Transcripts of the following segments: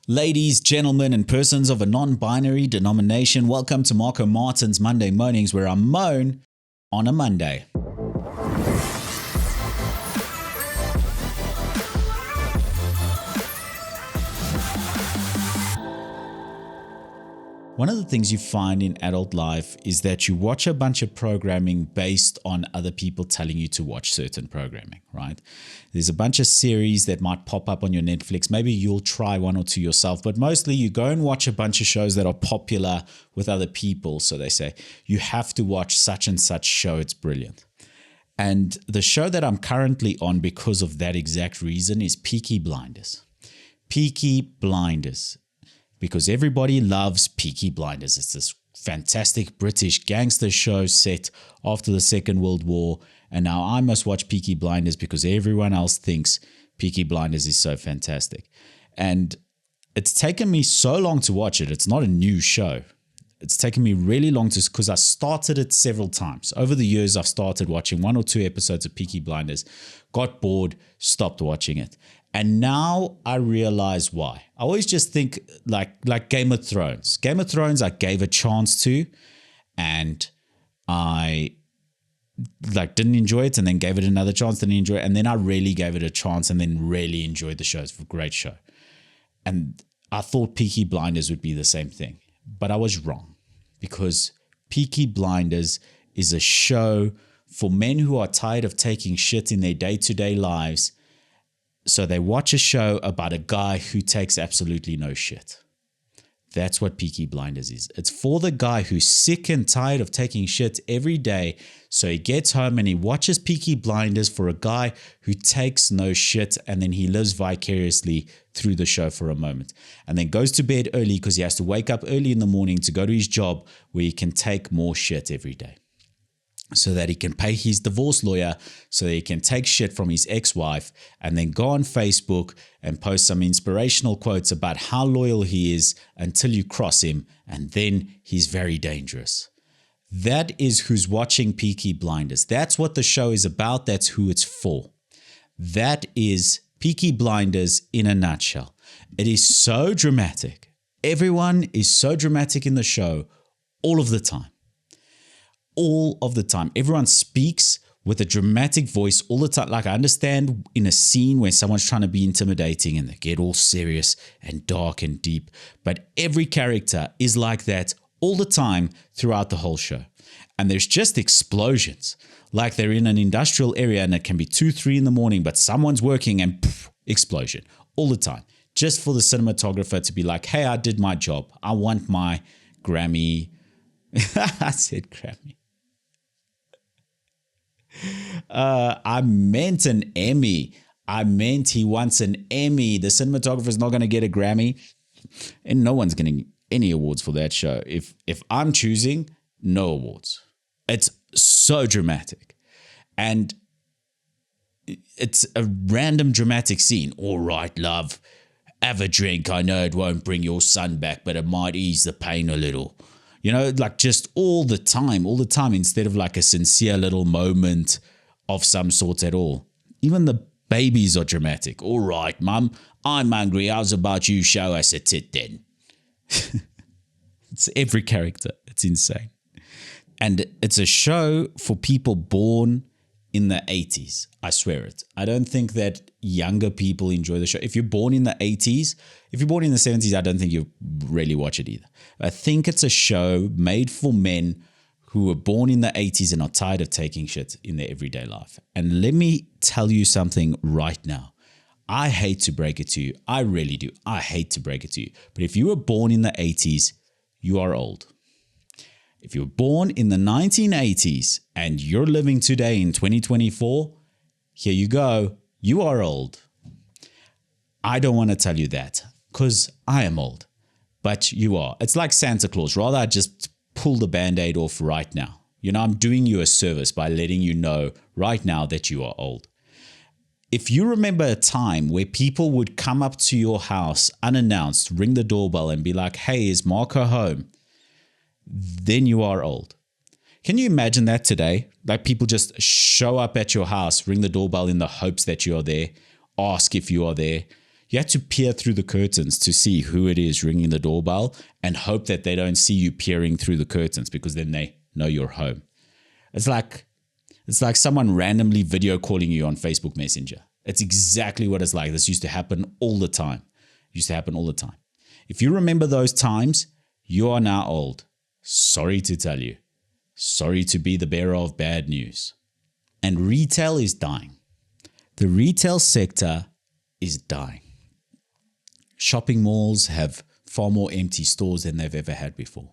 Ladies, gentlemen, and persons of a non-binary denomination, welcome to Marco Martin's Monday Moanings, where I moan on a Monday. One of the things you find in adult life is that you watch a bunch of programming based on other people telling you to watch certain programming, right? There's a bunch of series that might pop up on your Netflix. Maybe you'll try one or two yourself, but mostly you go and watch a bunch of shows that are popular with other people. So they say, you have to watch such and such show. It's brilliant. And the show that I'm currently on because of that exact reason is Peaky Blinders. Peaky Blinders. Because everybody loves Peaky Blinders. It's this fantastic British gangster show set after the Second World War. And now I must watch Peaky Blinders because everyone else thinks Peaky Blinders is so fantastic. And it's taken me so long to watch it. It's not a new show. It's taken me really long because I started it several times. Over the years, I've started watching one or two episodes of Peaky Blinders, got bored, stopped watching it. And now I realize why. I always just think like Game of Thrones. Game of Thrones I gave a chance to, and I didn't enjoy it, and then gave it another chance, didn't enjoy it, and then I really gave it a chance and then really enjoyed the show. It's a great show. And I thought Peaky Blinders would be the same thing, but I was wrong, because Peaky Blinders is a show for men who are tired of taking shit in their day-to-day lives. So they watch a show about a guy who takes absolutely no shit. That's what Peaky Blinders is. It's for the guy who's sick and tired of taking shit every day. So he gets home and he watches Peaky Blinders for a guy who takes no shit, and then he lives vicariously through the show for a moment. And then goes to bed early because he has to wake up early in the morning to go to his job where he can take more shit every day, so that he can pay his divorce lawyer, so that he can take shit from his ex-wife, and then go on Facebook and post some inspirational quotes about how loyal he is until you cross him, and then he's very dangerous. That is who's watching Peaky Blinders. That's what the show is about. That's who it's for. That is Peaky Blinders in a nutshell. It is so dramatic. Everyone is so dramatic in the show all of the time. All of the time. Everyone speaks with a dramatic voice all the time. Like, I understand in a scene where someone's trying to be intimidating and they get all serious and dark and deep, but every character is like that all the time throughout the whole show. And there's just explosions. Like they're in an industrial area and it can be 2, 3 in the morning, but someone's working and poof, explosion all the time. Just for the cinematographer to be like, hey, I did my job. I want my Grammy. I said Grammy. I meant an Emmy. I meant he wants an Emmy. The cinematographer's not going to get a Grammy, and no one's getting any awards for that show. If I'm choosing, no awards. It's so dramatic, and it's a random dramatic scene. All right, love, have a drink. I know it won't bring your son back, but it might ease the pain a little. You know, like just all the time, instead of like a sincere little moment of some sort at all. Even the babies are dramatic. All right, mum, I'm hungry. How's about you show us a tit then? It's every character. It's insane. And it's a show for people born in the 80s. I swear it. I don't think that younger people enjoy the show. If you're born in the 80s, if you're born in the 70s, I don't think you really watch it either. I think it's a show made for men who were born in the 80s and are tired of taking shit in their everyday life. And let me tell you something right now. I hate to break it to you. I really do. I hate to break it to you. But if you were born in the 80s, you are old. If you were born in the 1980s and you're living today in 2024, here you go. You are old. I don't want to tell you that because I am old, but you are. It's like Santa Claus. Rather, I just pull the Band-Aid off right now. You know, I'm doing you a service by letting you know right now that you are old. If you remember a time where people would come up to your house unannounced, ring the doorbell and be like, hey, is Marco home? Then you are old. Can you imagine that today? Like people just show up at your house, ring the doorbell in the hopes that you are there, ask if you are there. You had to peer through the curtains to see who it is ringing the doorbell and hope that they don't see you peering through the curtains, because then they know you're home. It's like someone randomly video calling you on Facebook Messenger. It's exactly what it's like. This used to happen all the time. If you remember those times, you are now old. Sorry to tell you. Sorry to be the bearer of bad news. And retail is dying. The retail sector is dying. Shopping malls have far more empty stores than they've ever had before.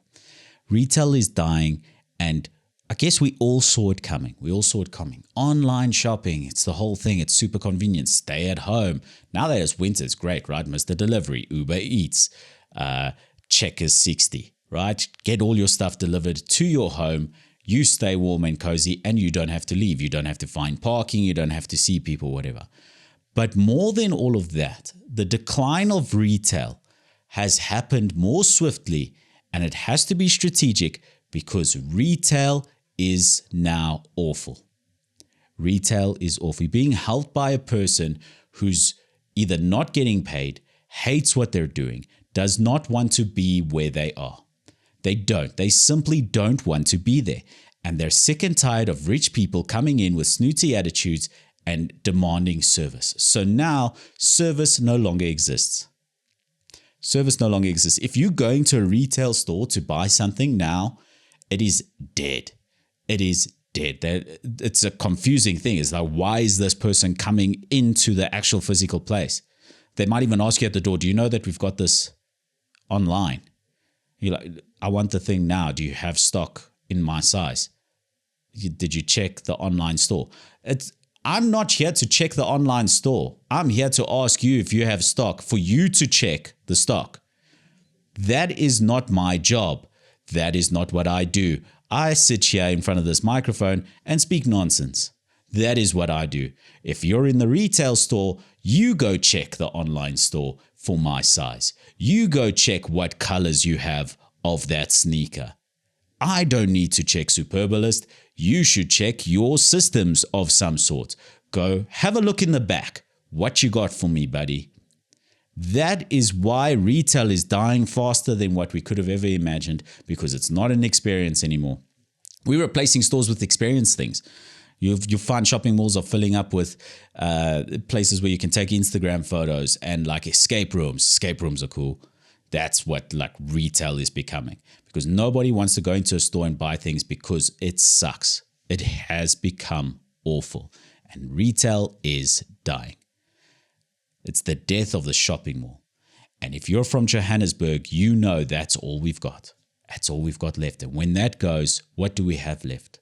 Retail is dying, and I guess we all saw it coming. Online shopping, it's the whole thing. It's super convenient. Stay at home. Now that it's winter, it's great, right? Mr. Delivery, Uber Eats, Checkers 60, right? Get all your stuff delivered to your home. You stay warm and cozy, and you don't have to leave. You don't have to find parking. You don't have to see people, whatever. But more than all of that, the decline of retail has happened more swiftly, and it has to be strategic, because retail is now awful. Retail is awful. You're being helped by a person who's either not getting paid, hates what they're doing, does not want to be where they are. They don't. They simply don't want to be there. And they're sick and tired of rich people coming in with snooty attitudes and demanding service. So now service no longer exists. If you're going to a retail store to buy something now, it is dead. It's a confusing thing. It's like, why is this person coming into the actual physical place? They might even ask you at the door, do you know that we've got this online? You're like, I want the thing now. Do you have stock in my size? Did you check the online store? I'm not here to check the online store. I'm here to ask you if you have stock, for you to check the stock. That is not my job. That is not what I do. I sit here in front of this microphone and speak nonsense. That is what I do. If you're in the retail store, you go check the online store for my size. You go check what colors you have of that sneaker. I don't need to check Superbalist. You should check your systems of some sort. Go have a look in the back. What you got for me, buddy? That is why retail is dying faster than what we could have ever imagined, because it's not an experience anymore. We're replacing stores with experience things. You find shopping malls are filling up with places where you can take Instagram photos and like escape rooms. Escape rooms are cool. That's what like retail is becoming, because nobody wants to go into a store and buy things because it sucks. It has become awful, and retail is dying. It's the death of the shopping mall. And if you're from Johannesburg, you know that's all we've got. That's all we've got left. And when that goes, what do we have left?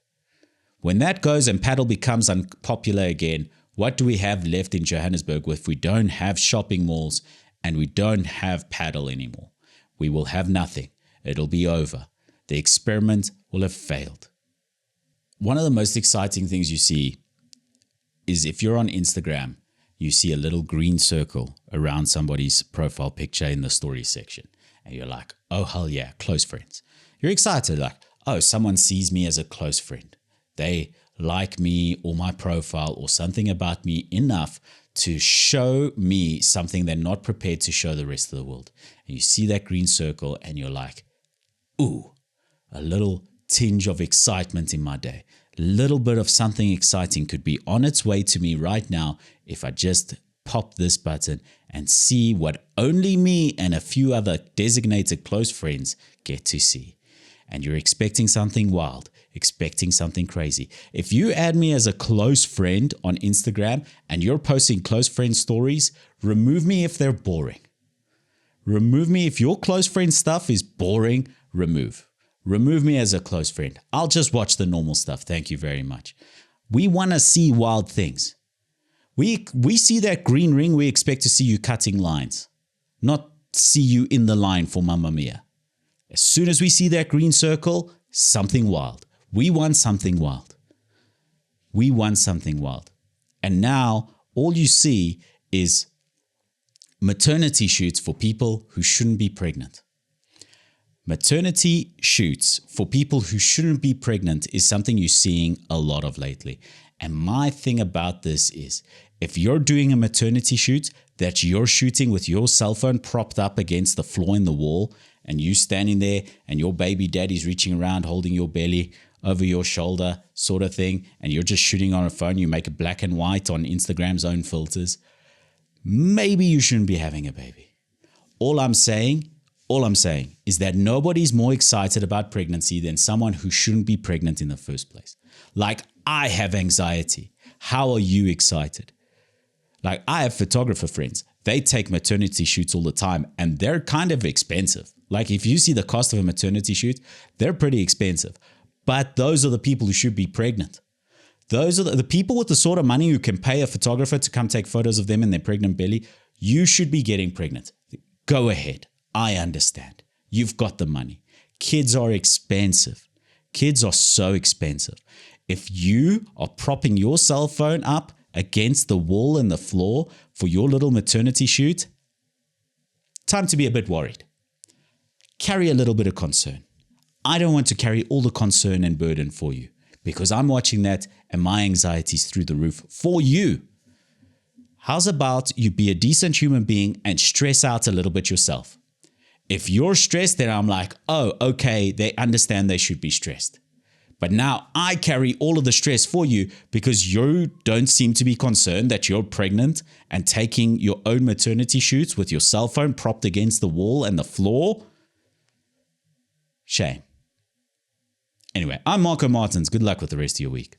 When that goes and paddle becomes unpopular again, what do we have left in Johannesburg if we don't have shopping malls and we don't have paddle anymore? We will have nothing. It'll be over. The experiment will have failed. One of the most exciting things you see is if you're on Instagram, you see a little green circle around somebody's profile picture in the story section. And you're like, oh, hell yeah, close friends. You're excited, like, oh, someone sees me as a close friend. They like me or my profile or something about me enough to show me something they're not prepared to show the rest of the world. And you see that green circle and you're like, ooh, a little tinge of excitement in my day. A little bit of something exciting could be on its way to me right now if I just pop this button and see what only me and a few other designated close friends get to see. And you're expecting something wild, expecting something crazy. If you add me as a close friend on Instagram and you're posting close friend stories, remove me if they're boring. Remove me if your close friend stuff is boring, remove. Remove me as a close friend. I'll just watch the normal stuff. Thank you very much. We want to see wild things. We see that green ring, we expect to see you cutting lines, not see you in the line for Mamma Mia. As soon as we see that green circle, something wild. We want something wild. We want something wild. And now all you see is maternity shoots for people who shouldn't be pregnant. Maternity shoots for people who shouldn't be pregnant is something you're seeing a lot of lately. And my thing about this is If you're doing a maternity shoot that you're shooting with your cell phone propped up against the floor in the wall, and you standing there and your baby daddy's reaching around holding your belly over your shoulder sort of thing, and you're just shooting on a phone, you make it black and white on Instagram's own filters, maybe you shouldn't be having a baby. All I'm saying is that nobody's more excited about pregnancy than someone who shouldn't be pregnant in the first place. Like, I have anxiety. How are you excited? Like, I have photographer friends. They take maternity shoots all the time, and they're kind of expensive. Like, if you see the cost of a maternity shoot, they're pretty expensive. But those are the people who should be pregnant. Those are the people with the sort of money who can pay a photographer to come take photos of them in their pregnant belly. You should be getting pregnant. Go ahead. I understand. You've got the money. Kids are expensive. Kids are so expensive. If you are propping your cell phone up against the wall and the floor for your little maternity shoot, time to be a bit worried. Carry a little bit of concern. I don't want to carry all the concern and burden for you, because I'm watching that and my anxiety's through the roof for you. How's about you be a decent human being and stress out a little bit yourself? If you're stressed, then I'm like, oh, okay, they understand they should be stressed. But now I carry all of the stress for you because you don't seem to be concerned that you're pregnant and taking your own maternity shoots with your cell phone propped against the wall and the floor. Shame. Anyway, I'm Marco Martins. Good luck with the rest of your week.